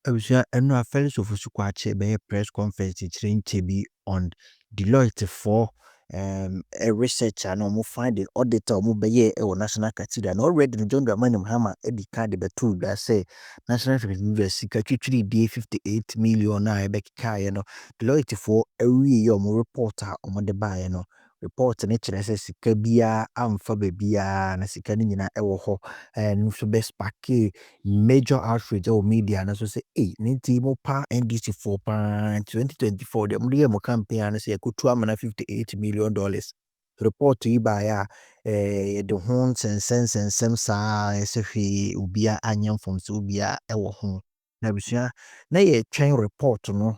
Abusua eno afeli Ofosu Kwakye be press conference chirin chebi on Deloitte for a researcher no mo find the auditor mo be ye e National Cathedral no already no John Dramani Mahama e di card be tool that say National Cathedral sika twitwiri die 58 million na e be kikaye no Deloitte for every year mo report a mo de bae no report ne kire say sika bia amfa be bia na sika ni nyina e wo ho no so be spark major outrage or media and so say ninti mo pa NDC for pa 2024 the mo campaign and say ko to amana $58 million report yi ba ya the hon sensem sa se hwe ubia anyam from so ubia e wo ho na bisua na ye twen report no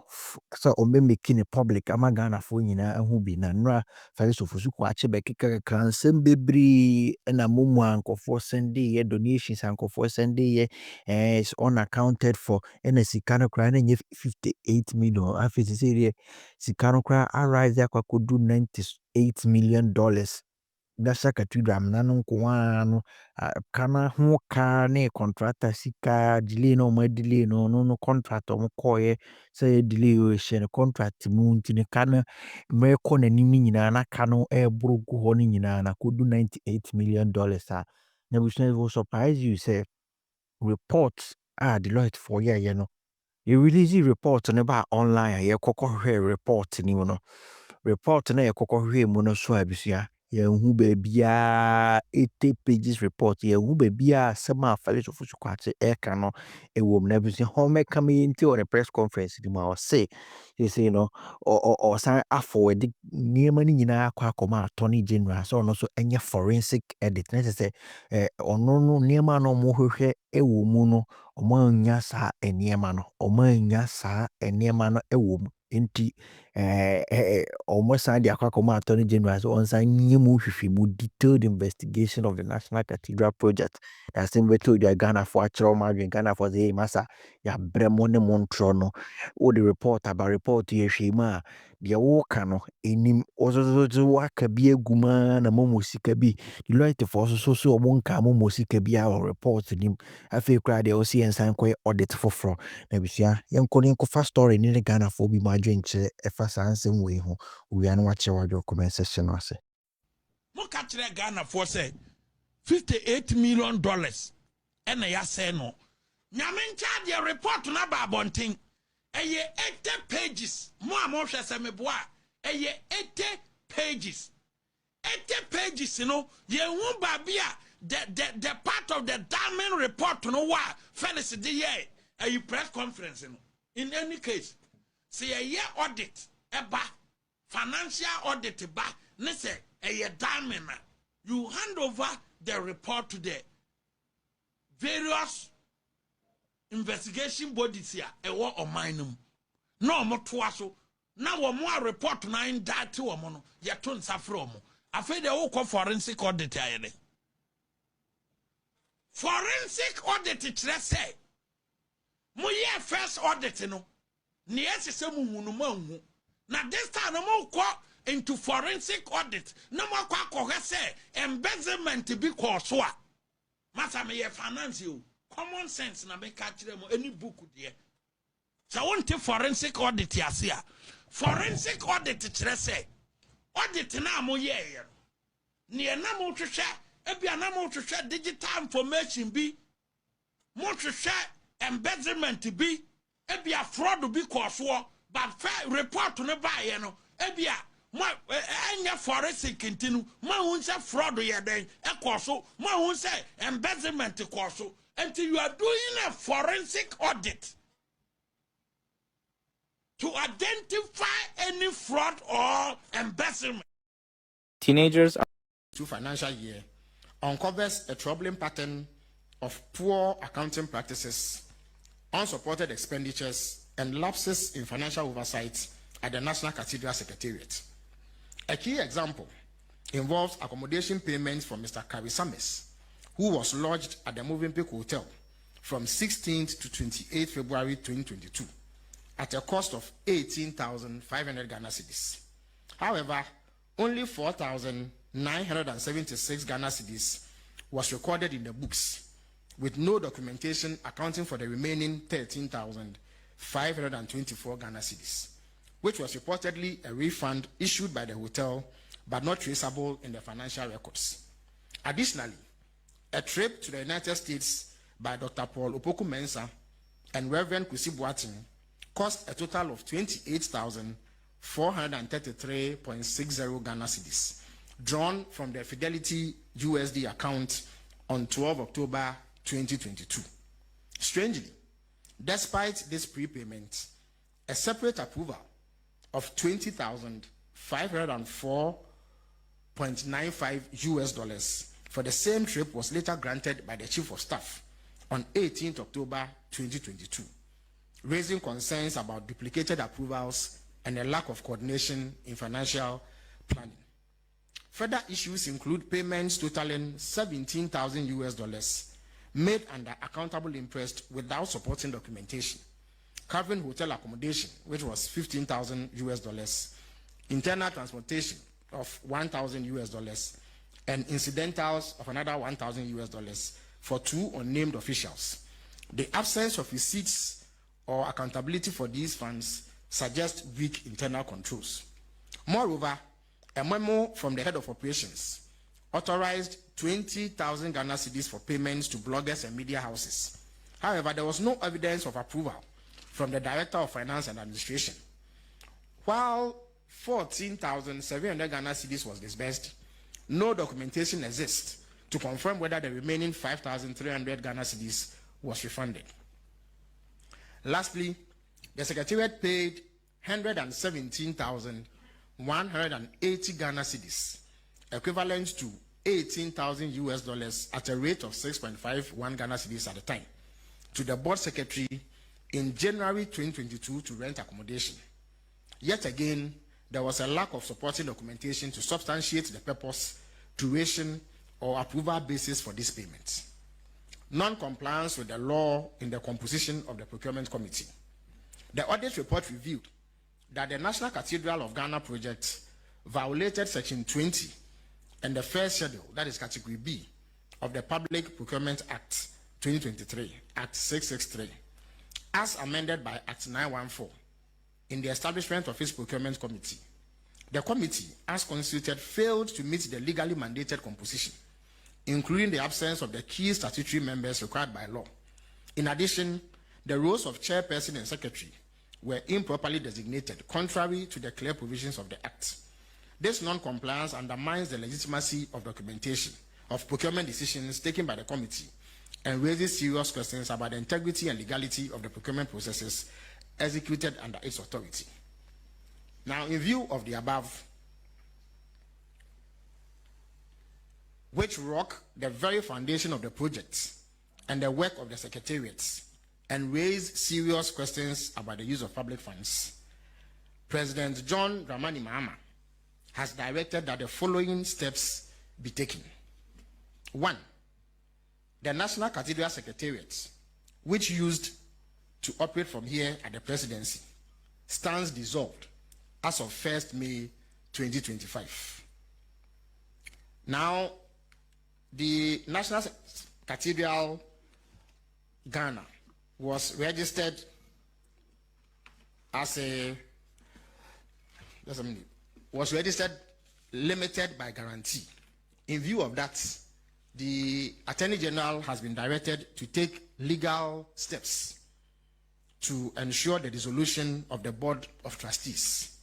so o me making it public amagana fo nyina ahu bi na nra Ofosu Kwakye be keka nsem bebri na momu ankofo sende ye donations ankofo sende ye is unaccounted for and sika no kra na nye 58 million afisi say sika no kra arise akwakodu $98 million National Cathedral nanu nko no kana ho ka ne contractor sika delay no mo delay no contractor mo koye say delay o she no contract mu ntine kana me ko nanimi nyina na ka no e brogu ho no nyina na kodu $98 million na business will surprise you say report Deloitte for year no you release report no ba online ye kokohwe report ni no report na ye kokohwe mu no so abusua ye hu ba bia 80 pages report ye hu ba bia sema Ofosu Kwakye e ka no e wom na abusua ho meka me nti on a press conference di ma o say you say no or san forward niema ni nyina akoma attorney general so no so enye forensic edit na say ono no niema no mo hwehwe e wo mu no omo anya sa eniema no omo anya sa eniema no e wo mu nti almost the Akakoma Attorney General so on sign mu detailed investigation of the National Cathedral project. That's in told you Ghana for actual margin Ghana for the massa ya bremone montrono all the report about report ye shima the wokano enim ozo waka bi aguma na momo sika bi Deloitte for so monka momo sika bi our report nim afi kra de osi ensan koy audit for na bisia yenkoni ko fast story ni Ghana for bi madwen che efa sansem we ho we an wache wadwo comment section no ase mo ka kire Ghana for say $58 million ena ya say no nyame ncha de report na ba bonten eye 80 pages mo hwe se meboa eye 80 pages 80 pages no ye hu ba bia the part of the damning report no wa finish the year a press conference no in any case say a year audit eba financial audit ba ne say a year damning you hand over the report to the various investigation bodies here e wo omanum no mo to aso na wo mo report na indate wo mo no ye to nsa from afei de wo ko forensic audit ayene forensic audit kire say mo ye first audit no ne yesese mu hunu manhu na this time no mo ko into forensic audit no mo akọ say embezzlement bi ko so a masa me ye finance you common sense na make kire mo any book there so won't forensic audit asia forensic audit kire say audit na mo ye ne na mo hwehwe ebia na mo hwehwe digital information bi mo hwehwe embezzlement bi ebia fraud bi koso but report no ba ye no ebia mo enya forensic intinu mo hu say fraud ye den e koso mo hu say embezzlement koso until you are doing a forensic audit to identify any fraud or embezzlement. Teenagers to financial year uncovers a troubling pattern of poor accounting practices, unsupported expenditures, and lapses in financial oversight at the National Cathedral Secretariat. A key example involves accommodation payments from Mr. Karisamis, who was lodged at the Movenpick Hotel from 16th to 28th February 2022 at a cost of 18,500 Ghana cedis. However, only 4,976 Ghana cedis was recorded in the books. with no documentation accounting for the remaining 13,524 Ghana cedis, which was reportedly a refund issued by the hotel but not traceable in the financial records. Additionally, a trip to the United States by Dr. Paul Opoku Mensah and Reverend Kusi Boateng cost a total of 28,433.60 Ghana cedis, drawn from the Fidelity USD account on 12 October 2022. Strangely, despite this prepayment, a separate approval of $20,504.95 for the same trip was later granted by the Chief of Staff on 18th October 2022, raising concerns about duplicated approvals and a lack of coordination in financial planning. Further issues include payments totaling $17,000 made under accountable interest without supporting documentation, covering hotel accommodation, which was $15,000, internal transportation of $1,000, and incidentals of another $1,000 for 2 unnamed officials. The absence of receipts or accountability for these funds suggests weak internal controls. Moreover, a memo from the head of operations authorized 20,000 Ghana cedis for payments to bloggers and media houses. However, there was no evidence of approval from the Director of Finance and Administration. While 14,700 Ghana cedis was disbursed, no documentation exists to confirm whether the remaining 5,300 Ghana cedis was refunded. Lastly, the Secretariat paid 117,180 Ghana cedis, equivalent to $18,000 at a rate of 6.51 Ghana cedis at the time, to the board secretary in January 2022 to rent accommodation. Yet again, there was a lack of supporting documentation to substantiate the purpose, duration, or approval basis for these payments. Non-compliance with the law in the composition of the Procurement Committee. The audit report revealed that the National Cathedral of Ghana project violated Section 20 and the first schedule, that is Category B, of the Public Procurement Act 2023, Act 663, as amended by Act 914, in the establishment of its Procurement Committee. The committee, as constituted, failed to meet the legally mandated composition, including the absence of the key statutory members required by law. In addition, the roles of chairperson and secretary were improperly designated, contrary to the clear provisions of the Act. This non-compliance undermines the legitimacy of documentation of procurement decisions taken by the committee and raises serious questions about the integrity and legality of the procurement processes executed under its authority. Now, in view of the above, which rock the very foundation of the project and the work of the secretariats and raise serious questions about the use of public funds, President John Dramani Mahama has directed that the following steps be taken. 1. The National Cathedral Secretariat, which used to operate from here at the presidency, stands dissolved as of 1st May 2025. Now, the National Cathedral Ghana was registered as limited by guarantee. In view of that, the Attorney General has been directed to take legal steps to ensure the dissolution of the Board of Trustees,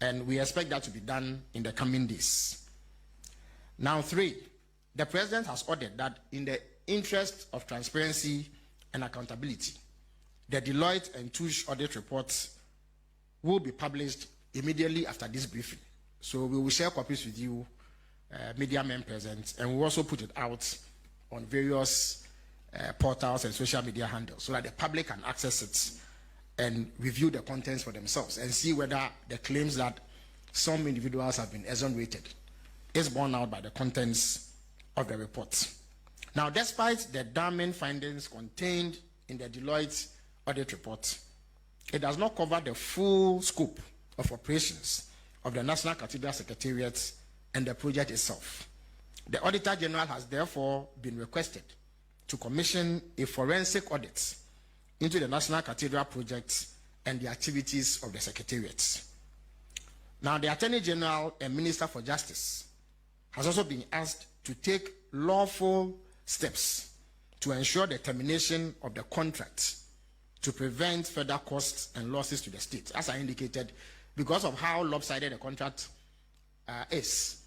and we expect that to be done in the coming days. Now, 3, the President has ordered that in the interest of transparency and accountability, the Deloitte and Touche audit reports will be published immediately after this briefing. So we will share copies with you, media men present, and we'll also put it out on various portals and social media handles so that the public can access it and review the contents for themselves and see whether the claims that some individuals have been exonerated is borne out by the contents of the report. Now, despite the damning findings contained in the Deloitte audit report, it does not cover the full scope of operations of the National Cathedral Secretariat and the project itself. The Auditor General has therefore been requested to commission a forensic audit into the National Cathedral project and the activities of the Secretariat. Now, the Attorney General and Minister for Justice has also been asked to take lawful steps to ensure the termination of the contract to prevent further costs and losses to the state. As I indicated, because of how lopsided the contract is,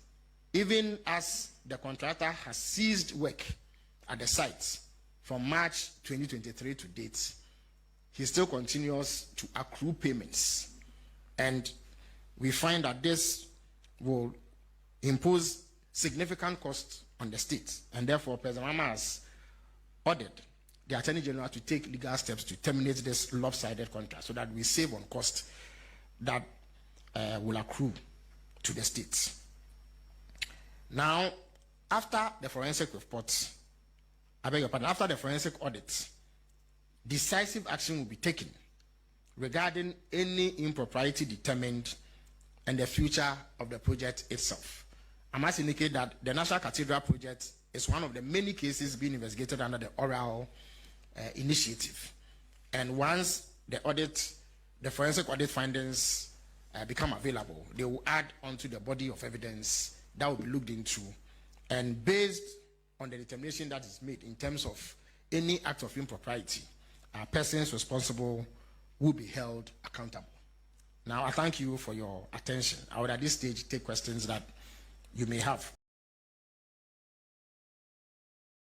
even as the contractor has ceased work at the site from March 2023 to date, he still continues to accrue payments. And we find that this will impose significant costs on the state, and therefore President Mahama has ordered the Attorney General to take legal steps to terminate this lopsided contract so that we save on costs that will accrue to the state. Now, after the forensic report, after the forensic audit, decisive action will be taken regarding any impropriety determined and the future of the project itself. I must indicate that the National Cathedral project is one of the many cases being investigated under the oral initiative. And once the forensic audit findings become available, they will add onto the body of evidence that will be looked into. And based on the determination that is made in terms of any act of impropriety, persons responsible will be held accountable. Now, I thank you for your attention. I would at this stage take questions that you may have.